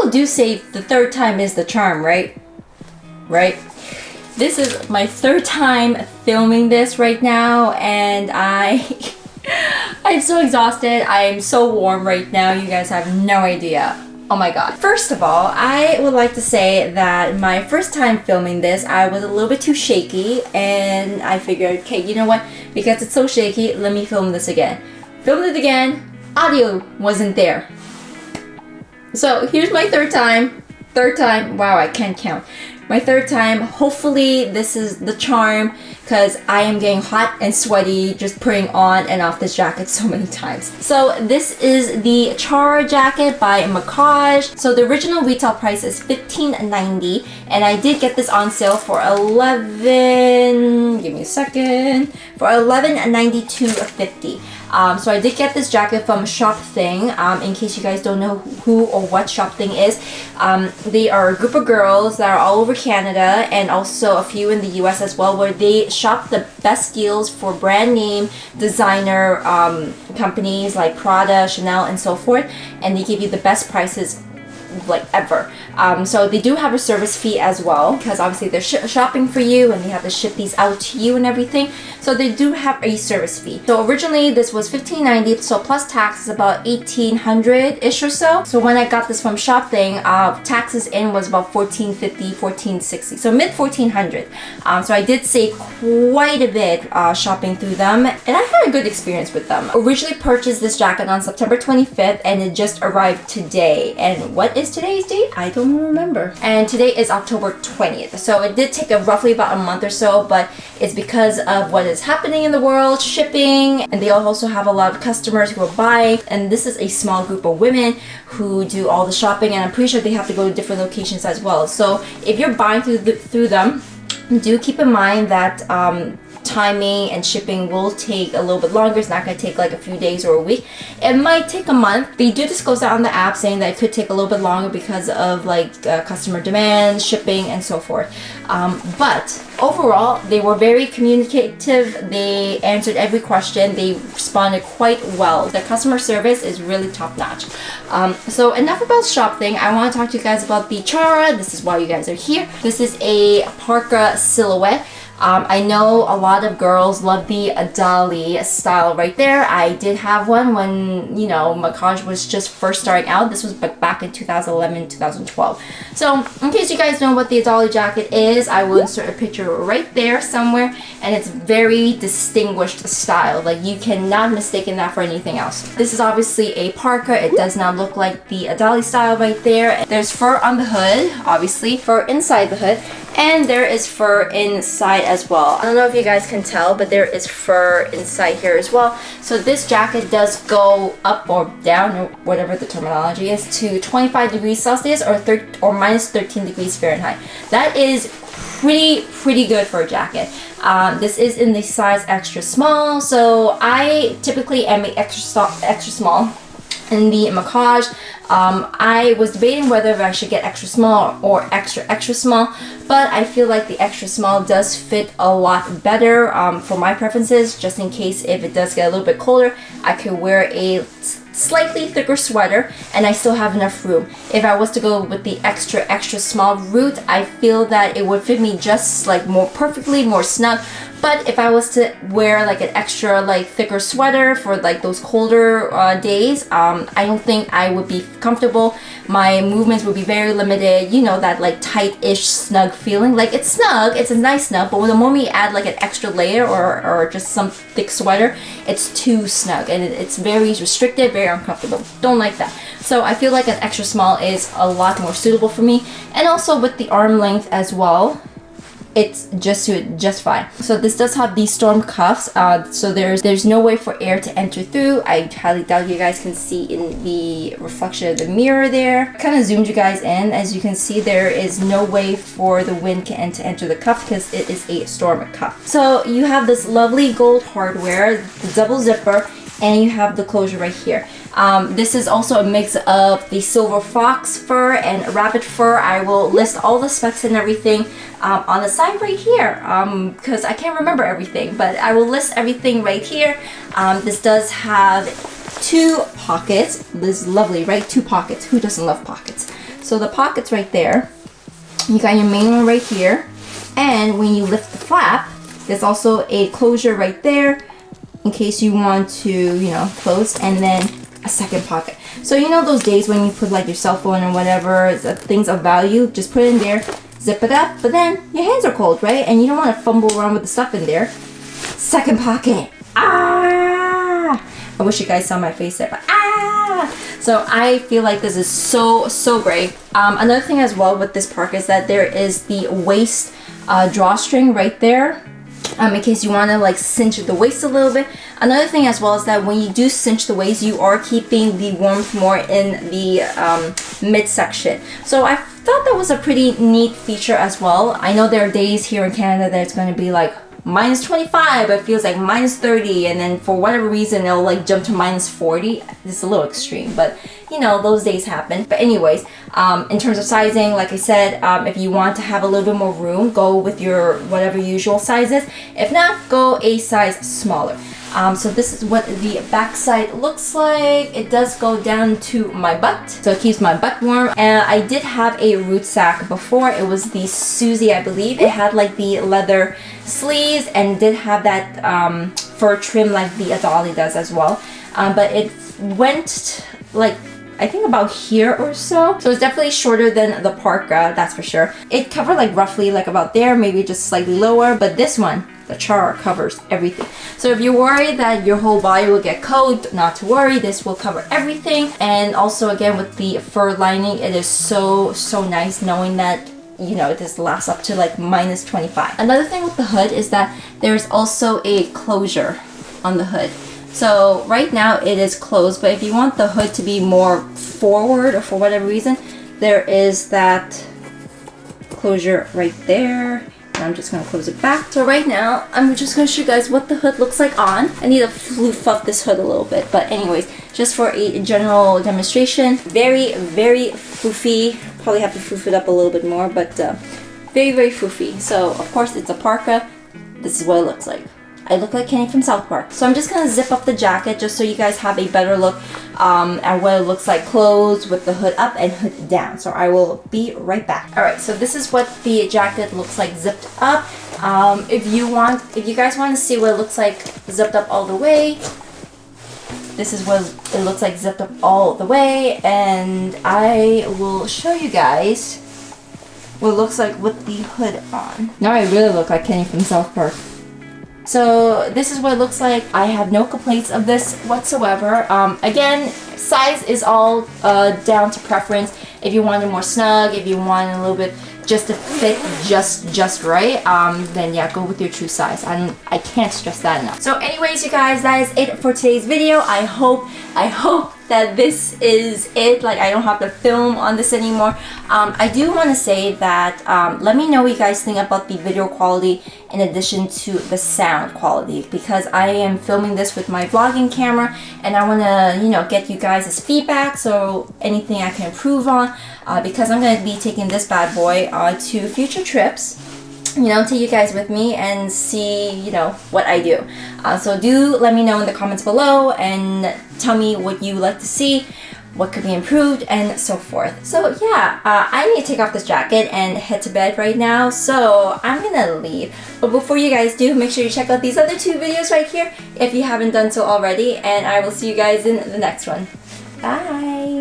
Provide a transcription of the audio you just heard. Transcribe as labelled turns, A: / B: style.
A: people do say the third time is the charm, right? Right? This is my third time filming this right now, and I'm so exhausted. I'm so warm right now. You guys have no idea. Oh my god. First of all, I would like to say that my first time filming this, I was a little bit too shaky, and I figured, okay, you know what? Because it's so shaky, let me film this again. Filmed it again, audio wasn't there. So here's my third time. Wow, I can't count. My third time. Hopefully this is the charm, because I am getting hot and sweaty just putting on and off this jacket so many times. So this is the Chara jacket by Mackage. So the original retail price is $15.90, and I did get this on sale for $11.92.50. So I did get this jacket from ShopThing. In case you guys don't know who or what ShopThing is, they are a group of girls that are all over Canada, and also a few in the US as well, where they shop the best deals for brand name designer companies like Prada, Chanel, and so forth, and they give you the best prices like ever. So they do have a service fee as well, because obviously they're shopping for you and they have to ship these out to you and everything. So they do have a service fee. So originally this was $15.90, so plus tax is about $1,800-ish or so. So when I got this from ShopThing, taxes in was about $1,450, $1,460, so mid $1,400. So I did save quite a bit shopping through them, and I had a good experience with them. Originally purchased this jacket on September 25th, and it just arrived today. And what is today's date? I don't remember. And today is October 20th. So it did take roughly about a month or so, but it's because of what is happening in the world, shipping, and they also have a lot of customers who are buying, and this is a small group of women who do all the shopping, and I'm pretty sure they have to go to different locations as well. So if you're buying through them, do keep in mind that timing and shipping will take a little bit longer. It's not going to take like a few days or a week. It might take a month. They do disclose that on the app, saying that it could take a little bit longer because of like customer demand, shipping, and so forth. But overall, they were very communicative. They answered every question. They responded quite well. The customer service is really top notch. So enough about ShopThing. I want to talk to you guys about the Chara. This is why you guys are here. This is a parka silhouette. I know a lot of girls love the Adali style right there. I did have one when, you know, Mackage was just first starting out. This was back in 2011, 2012. So in case you guys know what the Adali jacket is, I will insert a picture right there somewhere, and it's very distinguished style. Like, you cannot mistake that for anything else. This is obviously a parka. It does not look like the Adali style right there. There's fur on the hood, obviously, fur inside the hood, and there is fur inside as well. I don't know if you guys can tell, but there is fur inside here as well. So this jacket does go up or down, or whatever the terminology is, to 25 degrees Celsius or minus 13 degrees Fahrenheit. That is pretty good for a jacket. This is in the size extra small, so I typically am an extra small in the Mackage. I was debating whether I should get extra small or extra small, but I feel like the extra small does fit a lot better for my preferences. Just in case if it does get a little bit colder, I could wear a slightly thicker sweater and I still have enough room. If I was to go with the extra small route, I feel that it would fit me just like more perfectly, more snug. But if I was to wear like an extra like thicker sweater for like those colder days, I don't think I would be comfortable. My movements would be very limited. You know, that like tight-ish snug feeling. Like, it's snug, it's a nice snug, but the moment you add like an extra layer or just some thick sweater, it's too snug and it's very restricted, very uncomfortable. Don't like that. So I feel like an extra small is a lot more suitable for me, and also with the arm length as well, it's just fine. So this does have these storm cuffs, so there's no way for air to enter through. I highly doubt you guys can see in the reflection of the mirror there. Kind of zoomed you guys in. As you can see, there is no way for the wind to enter the cuff because it is a storm cuff. So you have this lovely gold hardware, the double zipper, and you have the closure right here. This is also a mix of the silver fox fur and rabbit fur. I will list all the specs and everything on the side right here, because I can't remember everything, but I will list everything right here. This does have 2 pockets. This is lovely, right? 2 pockets. Who doesn't love pockets? So So the pocket's right there. You got your main one right here. And when you lift the flap, there's also a closure right there in case you want to, you know, close, and then a second pocket. So you know those days when you put like your cell phone or whatever, things of value, just put it in there, zip it up, but then your hands are cold, right? And you don't want to fumble around with the stuff in there. Second pocket. Ah! I wish you guys saw my face there, but ah! So I feel like this is so great. Another thing as well with this parka is that there is the waist drawstring right there. In case you want to like cinch the waist a little bit. Another thing as well is that when you do cinch the waist, you are keeping the warmth more in the midsection. So I thought that was a pretty neat feature as well. I know there are days here in Canada that it's going to be like minus 25, but it feels like minus 30, and then for whatever reason it'll like jump to minus 40. It's a little extreme, but you know, those days happen. But anyways, in terms of sizing, like I said, if you want to have a little bit more room, go with your whatever usual size is. If not, go a size smaller. So this is what the back side looks like. It does go down to my butt, so it keeps my butt warm. And I did have a root sack before. It was the Susie, I believe. It had like the leather sleeves and did have that fur trim like the Adali does as well. But it went like, I think about here or so. So it's definitely shorter than the parka, that's for sure. It covered like roughly like about there, maybe just slightly lower, but this one, the Chara, covers everything. So if you're worried that your whole body will get cold, not to worry, this will cover everything. And also again with the fur lining, it is so nice knowing that, you know, this lasts up to like minus 25. Another thing with the hood is that there's also a closure on the hood. So right now it is closed, but if you want the hood to be more forward or for whatever reason, there is that closure right there. And I'm just gonna close it back. So right now, I'm just gonna show you guys what the hood looks like on. I need to floof up this hood a little bit, but anyways, just for a general demonstration, very foofy. Probably have to foof it up a little bit more, but very foofy. So of course it's a parka. This is what it looks like. I look like Kenny from South Park. So I'm just gonna zip up the jacket just so you guys have a better look at what it looks like closed with the hood up and hood down. So I will be right back. Alright, so this is what the jacket looks like zipped up. If you guys want to see what it looks like zipped up all the way, this is what it looks like zipped up all the way, and I will show you guys what it looks like with the hood on. Now I really look like Kenny from South Park. So this is what it looks like. I have no complaints of this whatsoever. Again, size is all down to preference. If you want it more snug, if you want it a little bit just to fit just right, then yeah, go with your true size. I can't stress that enough. So anyways, you guys, that is it for today's video. I hope that this is it. Like, I don't have to film on this anymore. I do want to say that let me know what you guys think about the video quality in addition to the sound quality, because I am filming this with my vlogging camera and I want to, you know, get you guys' feedback, so anything I can improve on, because I'm going to be taking this bad boy to future trips, you know, take you guys with me and see, you know, what I do. So do let me know in the comments below and tell me what you like to see, what could be improved, and so forth. So yeah, I need to take off this jacket and head to bed right now, so I'm gonna leave. But before you guys do, make sure you check out these other two videos right here if you haven't done so already, and I will see you guys in the next one. Bye!